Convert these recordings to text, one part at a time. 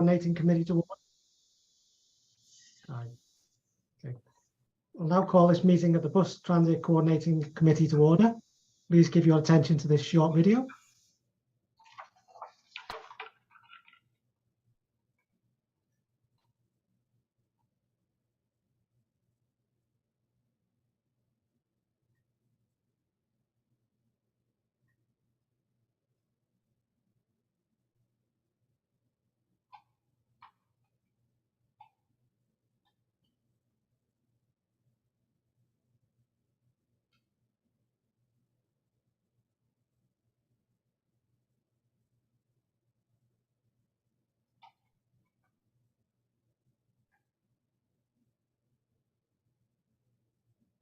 Coordinating Committee to order. Okay. We'll now call this meeting of the Bus Transit Coordinating Committee to order. Please give your attention to this short video.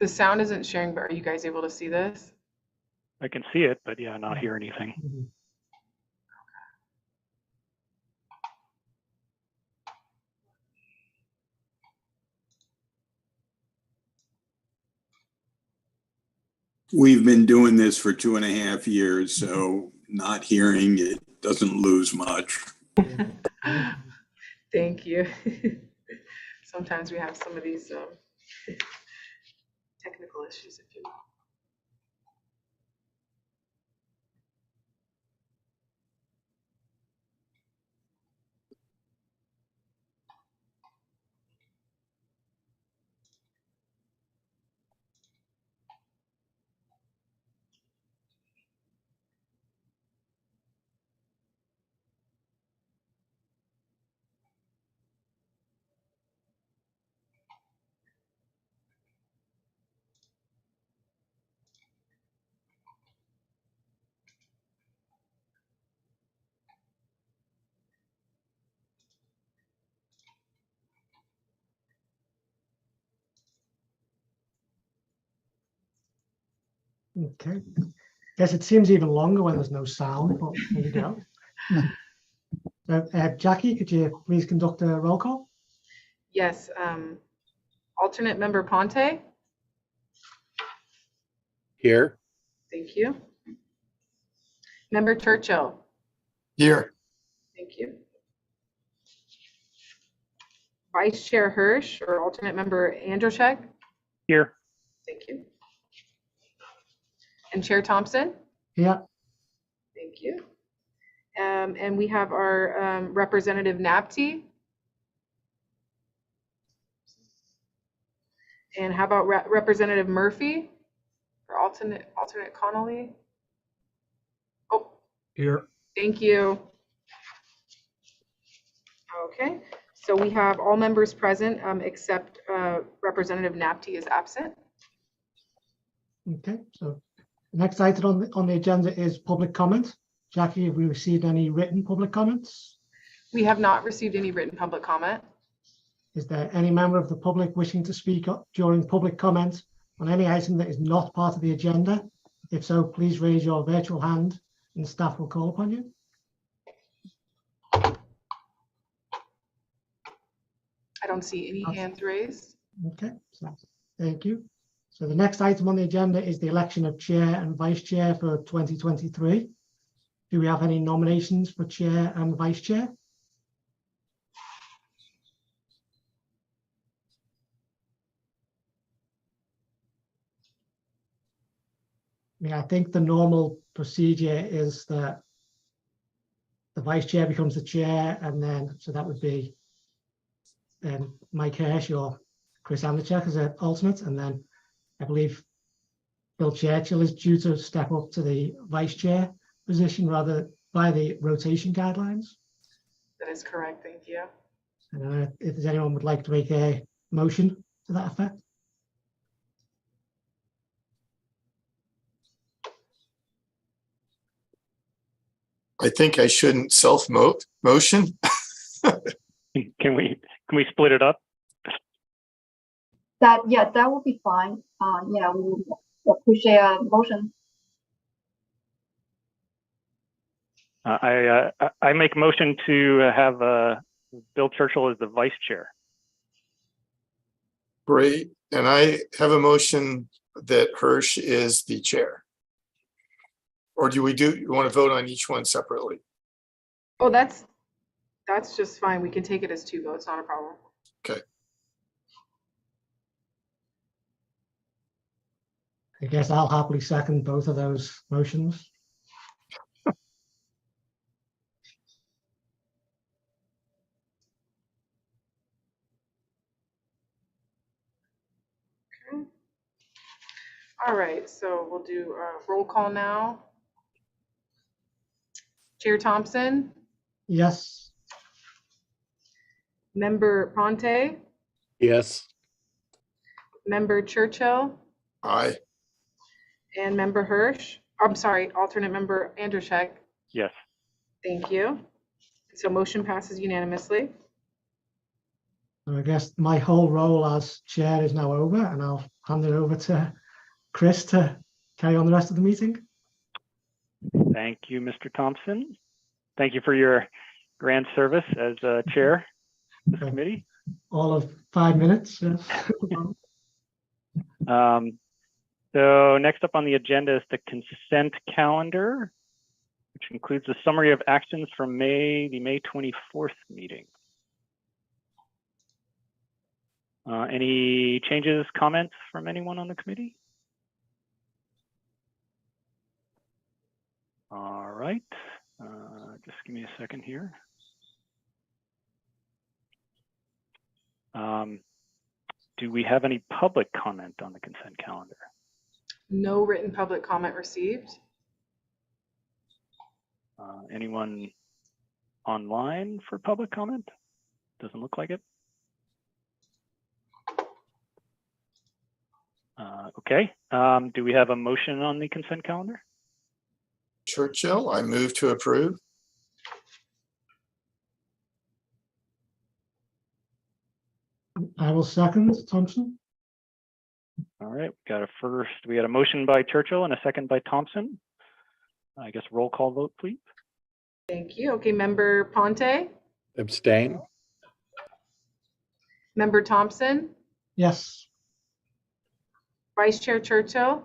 The sound isn't sharing, but are you guys able to see this? I can see it, but yeah, not hear anything. Mm-hmm. We've been doing this for 2.5 years, so not hearing it doesn't lose much. Thank you. Sometimes we have some of these technical issues, if you will. Okay. Guess it seems even longer when there's no sound, but there you go. So, Jackie, could you please conduct a roll call? Yes. Alternate member Ponte. Here. Thank you. Member Churchill. Here. Thank you. Vice Chair Hirsch or alternate member Androshek. Here. Thank you. And Chair Thompson. Yeah. Thank you. And we have our representative Napti. And how about Representative Murphy or alternate Connolly? Oh, Here. thank you. Okay, so we have all members present except Representative Napti is absent. Okay. So the next item on the agenda is public comment. Jackie, have we received any written public comments? We have not received any written public comment. Is there any member of the public wishing to speak up during public comment on any item that is not part of the agenda? If so, please raise your virtual hand and the staff will call upon you. I don't see any hands raised. Okay, so thank you. So the next item on the agenda is the election of chair and vice chair for 2023. Do we have any nominations for chair and vice chair? I think the normal procedure is that the vice chair becomes the chair, and then so that would be Mike Hirsch or Chris Anderchek as an alternate, and then I believe Bill Churchill is due to step up to the vice chair position rather by the rotation guidelines. That is correct, thank you. And if there's anyone would like to make a motion to that effect. I think I shouldn't motion. Can we split it up? That would be fine. Yeah, we would appreciate a motion. I make motion to have Bill Churchill as the vice chair. Great. And I have a motion that Hirsch is the chair. Or you want to vote on each one separately? Oh, that's That's just fine. We can take it as 2 votes, not a problem. I guess I'll happily second both of those motions. Okay. All right, so we'll do a roll call now. Chair Thompson, Yes, Member Ponte, Yes. Member Churchill, Aye. and Member Hirsch. I'm sorry, alternate member Andrushek. Yes. Thank you. So motion passes unanimously. so I guess my whole role as chair is now over, and I'll hand it over to Chris to carry on the rest of the meeting. Thank you, Mr. Thompson. Thank you for your grand service as chair of this Okay. committee. All of 5 minutes. Yes. So next up on the agenda is the consent calendar, which includes a summary of actions from the May 24th meeting. Any changes, comments from anyone on the committee? All right, just give me a second here. Do we have any public comment on the consent calendar? No written public comment received. Anyone online for public comment? Doesn't look like it. Okay, do we have a motion on the consent calendar? Churchill, I move to approve. I will second Thompson. All right, we got a motion by Churchill and a second by Thompson. I guess roll call vote, please. Thank you. Okay, Member Ponte, Abstain. Member Thompson, Yes, Vice Chair Churchill,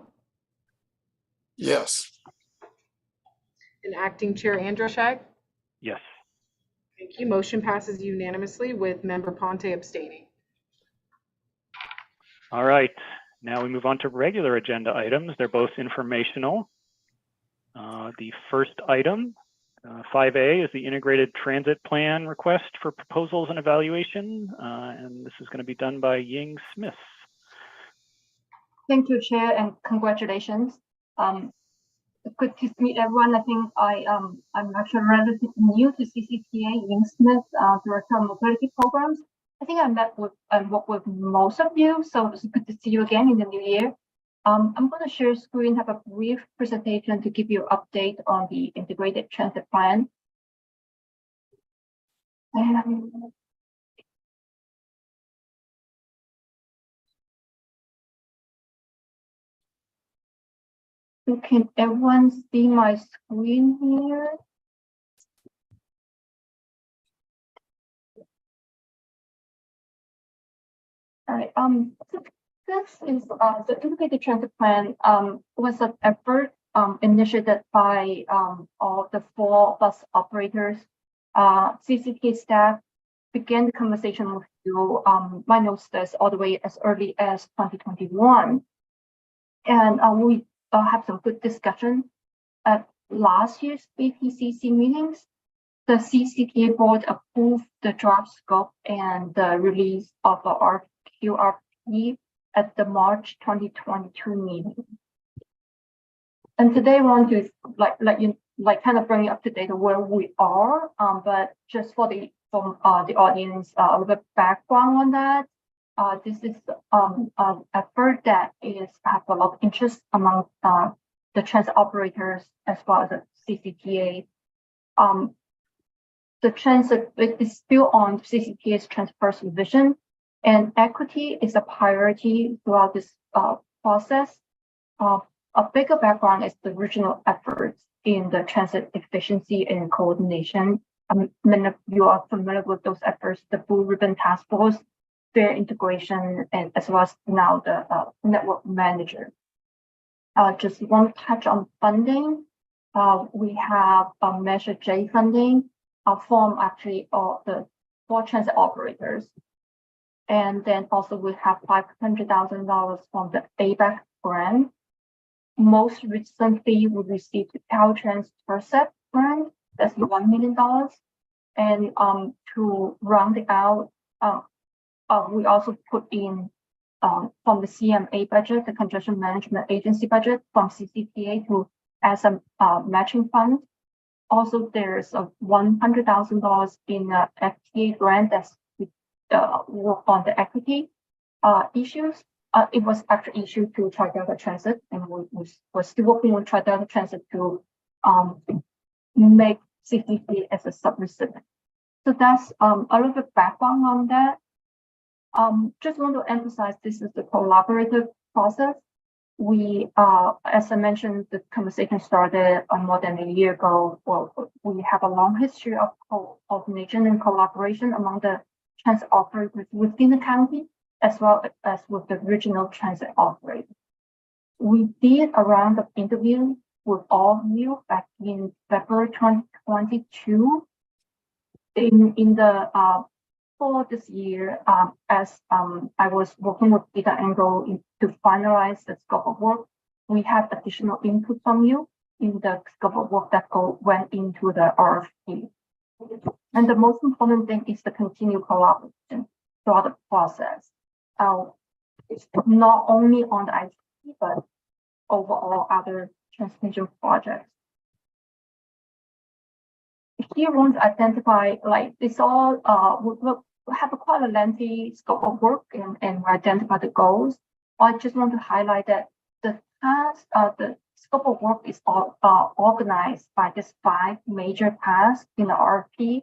Yes. and Acting Chair Andrushek. Yes. Thank you. Motion passes unanimously with Member Ponte abstaining. All right, now we move on to regular agenda items. They're both informational. The first item, 5A, is the integrated transit plan request for proposals and evaluation. And this is going to be done by Ying Smith. Thank you, Chair, and congratulations. Good to meet everyone. I think I'm actually relatively new to CCTA, Ying Smith, Director of Mobility Programs. I think I met with and worked with most of you, so it's good to see you again in the new year. I'm going to share screen, have a brief presentation to give you an update on the integrated transit plan. So can everyone see my screen here? All right. So this is the integrated transit plan. Was an effort initiated by all the 4 bus operators. CCTA staff began the conversation with you. My notes this all the way as early as 2021, and we have some good discussion at last year's BTCC meetings. The CCTA board approved the draft scope and the release of the RQRP at the March 2022 meeting. And today I want to kind of bring you up to date on where we are, but just for the audience, a little bit background on that. This is an effort that have a lot of interest among the transit operators as well as the CCTA. The transit is still on CCTA's transit vision, and equity is a priority throughout this process. A bigger background is the regional efforts in the transit efficiency and coordination. Many of you are familiar with those efforts, the Blue Ribbon Task Force, fare integration, and as well as now the network manager. Just want to touch on funding. We have Measure J funding form actually all the 4 transit operators. And then also we have $500,000 from the ABAC grant. Most recently, we received the Caltrans TERCEP grant, that's $1 million. And to round it out, we also put in from the CMA budget, the Congestion Management Agency budget, from CCTA to as a matching fund. Also, there's a $100,000 in FTA grant that's work on the equity issues. It was actually issued to Tri-Delta Transit, and we're still working with Tri-Delta Transit to make CCTA as a subrecipient. So that's a little bit background on that. Just want to emphasize this is the collaborative process. We, as I mentioned, the conversation started more than a year ago. Well, we have a long history of coordination and collaboration among the transit operators within the county, as well as with the regional transit operators. We did a round of interviews with all of you back in February 2022. In the for this year, as I was working with Peter Angle to finalize the scope of work, we have additional input from you in the scope of work that went into the RFP. And the most important thing is the continued collaboration throughout the process. It's not only on the IT, but overall other transportation projects. Here, we want to identify, like, it's all, we have quite a lengthy scope of work and we identify the goals. I just want to highlight that the task, the scope of work is all organized by these 5 major tasks in the RFP.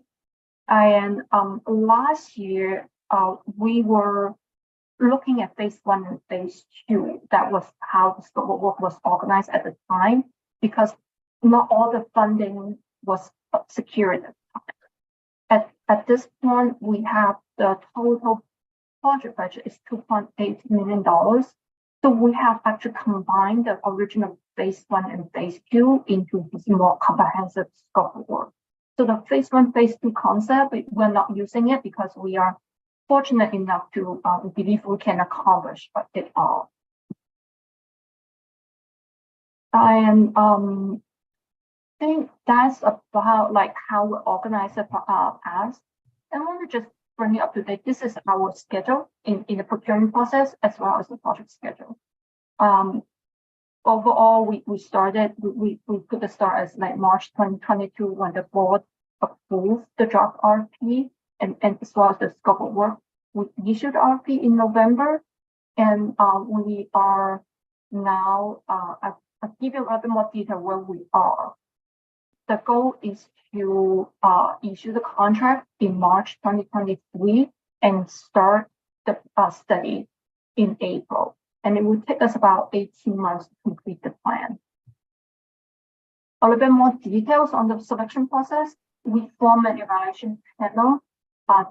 And last year, we were looking at phase 1 and phase 2. That was how the scope of work was organized at the time, because not all the funding was secured. At this point, we have the total project budget is $2.8 million. So we have actually combined the original phase 1 and phase 2 into this more comprehensive scope of work. So the phase 1, phase 2 concept, we're not using it because we are fortunate enough to believe we can accomplish it all. And I think that's about like how we organize the past. I want to just bring it up to date. This is our schedule in the procurement process as well as the project schedule. Overall, we started, we put the start as like March 2022 when the board approved the draft RFP and as well as the scope of work. We issued RFP in November, and we are now, I'll give you a little bit more detail where we are. The goal is to issue the contract in March 2023 and start the study in April. And it will take us about 18 months to complete the plan. A little bit more details on the selection process. We formed an evaluation panel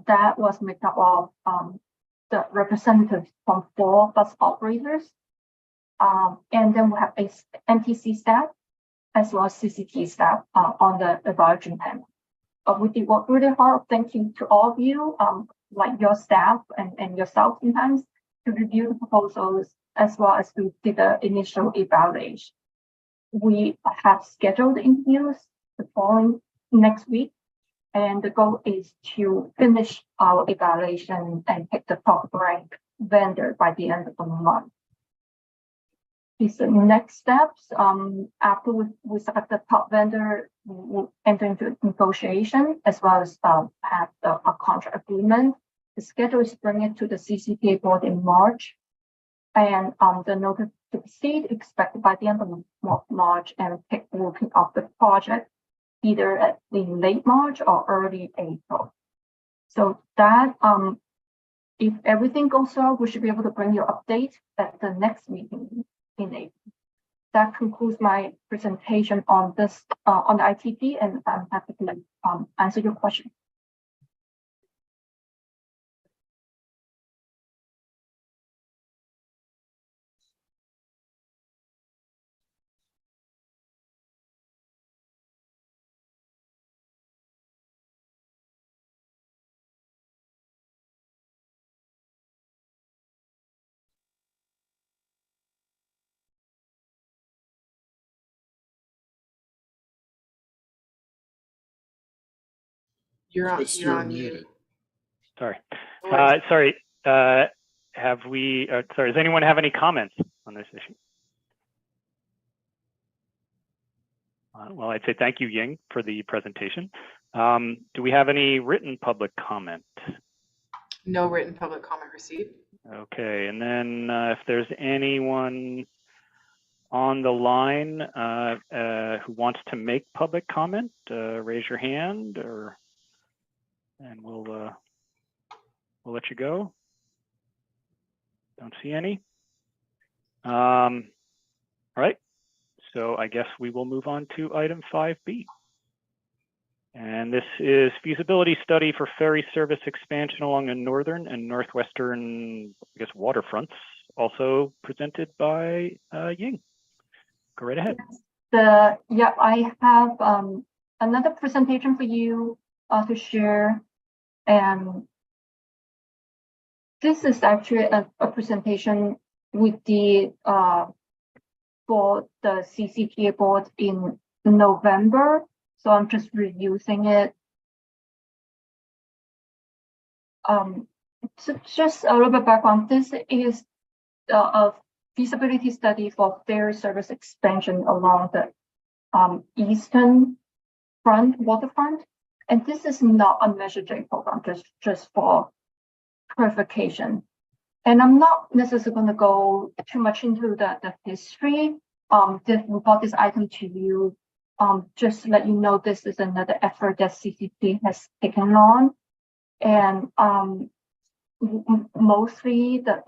that was made up of the representatives from 4 bus operators. And then we have a NTC staff as well as CCT staff on the evaluation panel. We did work really hard. Thank you to all of you, like your staff and yourself sometimes, to review the proposals as well as to do the initial evaluation. We have scheduled interviews the following next week, and the goal is to finish our evaluation and pick the top ranked vendor by the end of the month. These are next steps. After we select the top vendor, we will enter into negotiation as well as have a contract agreement. The schedule is bring it to the CCTA board in March, and the notice to proceed expected by the end of March, and we'll kick off the project either in late March or early April. So that if everything goes well, we should be able to bring you update at the next meeting in April. That concludes my presentation on this on the ITP, and I'm happy to answer your question. You're on, Chris, you're you're on mute. muted. Sorry. No worries. Sorry. Sorry, does anyone have any comments on this issue? Well, I'd say thank you, Ying, for the presentation. Do we have any written public comment? No written public comment received. Okay, and then if there's anyone on the line who wants to make public comment, raise your hand, and we'll let you go. Don't see any. All right, so I guess we will move on to item 5B. And this is feasibility study for ferry service expansion along the northern and northwestern, I guess, waterfronts, also presented by Ying. Go right ahead. I have another presentation for you to share, and this is actually a presentation we did for the CCTA board in November. So I'm just reusing it. So just a little bit background. This is a feasibility study for ferry service expansion along the eastern waterfront. And this is not a Measure J program, just for clarification. And I'm not necessarily going to go too much into the history. We brought this item to you just to let you know this is another effort that CCC has taken on. And mostly the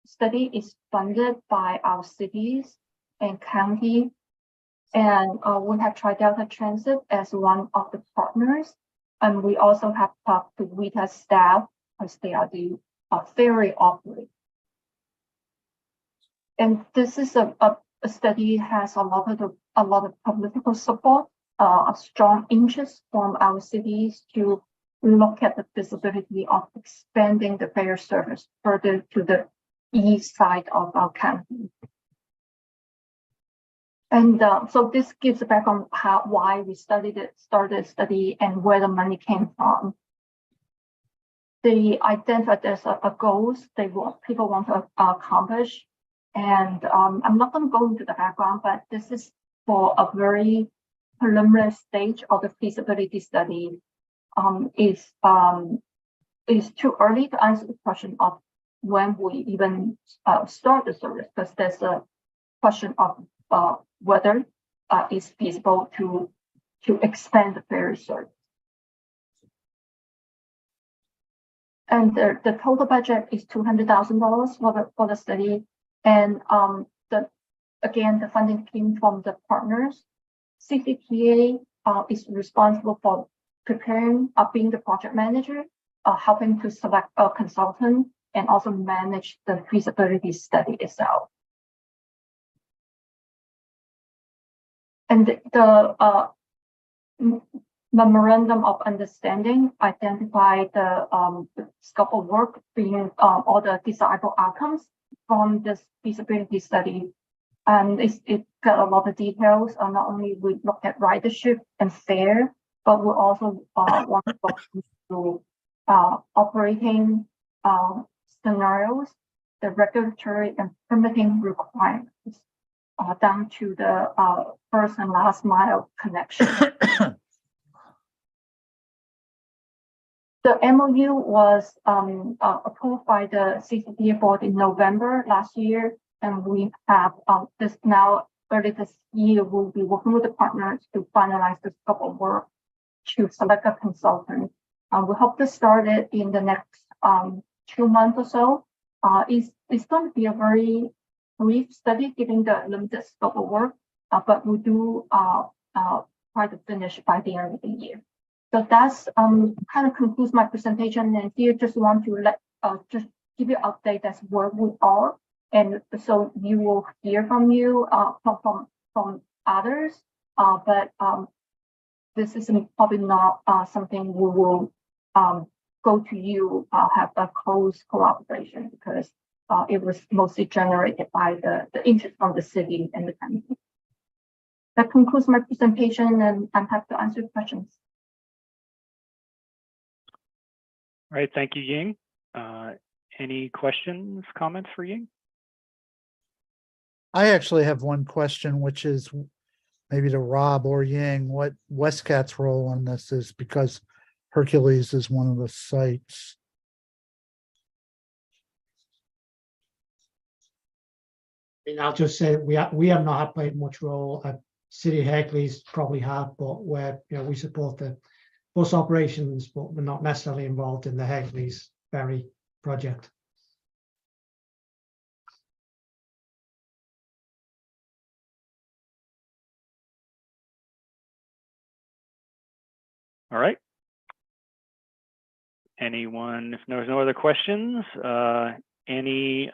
study is funded by our cities and county. And we have Tri-Delta Transit as one of the partners. And we also have talked to WITA staff as they are the ferry operator. And this is a study has a lot of political support, a strong interest from our cities to look at the feasibility of expanding the ferry service further to the east side of our county. And so this gives a background why we started the study and where the money came from. They identified there's a goals people want to accomplish. And I'm not going to go into the background, but this is for a very preliminary stage of the feasibility study. Is too early to answer the question of when we even start the service, because there's a question of whether it's feasible to expand the ferry service. And the total budget is $200,000 for the study. And the funding came from the partners. CCTA is responsible for preparing, being the project manager, helping to select a consultant, and also manage the feasibility study itself. And the memorandum of understanding identified the scope of work being all the desirable outcomes from this feasibility study. And it got a lot of details. Not only we looked at ridership and fare, but we also want to look into operating scenarios, the regulatory and permitting requirements, down to the first and last mile connection. The MOU was approved by the CCTA board in November last year, and we have early this year, we'll be working with the partners to finalize the scope of work to select a consultant. We hope to start it in the next 2 months or so. It's going to be a very brief study given the limited scope of work, but we do try to finish by the end of the year. So that's kind of concludes my presentation, and here just want to just give you an update that's where we are, and so you will hear from from others, but this is probably not something we will go to you have a close collaboration, because it was mostly generated by the interest from the city and the county. That concludes my presentation, and I'm happy to answer questions. All right, thank you, Ying. Any questions, comments for Ying? I actually have one question, which is maybe to Rob or Ying, what Westcat's role in this is, because Hercules is one of the sites. I mean, I'll just say we have not played much role. City of Hercules probably have, but we support the bus operations, but we're not necessarily involved in the Hercules ferry project. All right. Anyone, if there's no other questions, any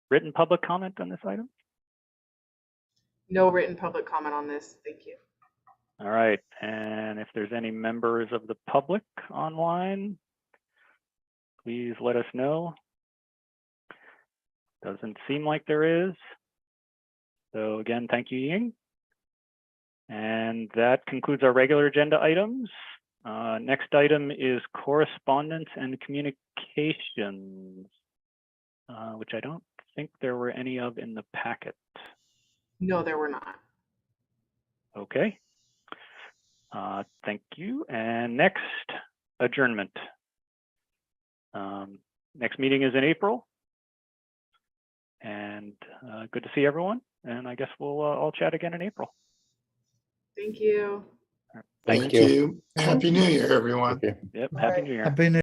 written public comment on this item? No written public comment on this. Thank you. All right, and if there's any members of the public online, please let us know. Doesn't seem like there is. So again, thank you, Ying. And that concludes our regular agenda items. Next item is correspondence and communications, which I don't think there were any of in the packet. No, there were not. Okay. Thank you. And next, adjournment. Next meeting is in April. And good to see everyone. And I guess we'll all chat again in April. Thank you. Thank Thank you. you. Happy New Year, everyone. Thank you. Yep. Happy New Year. Happy New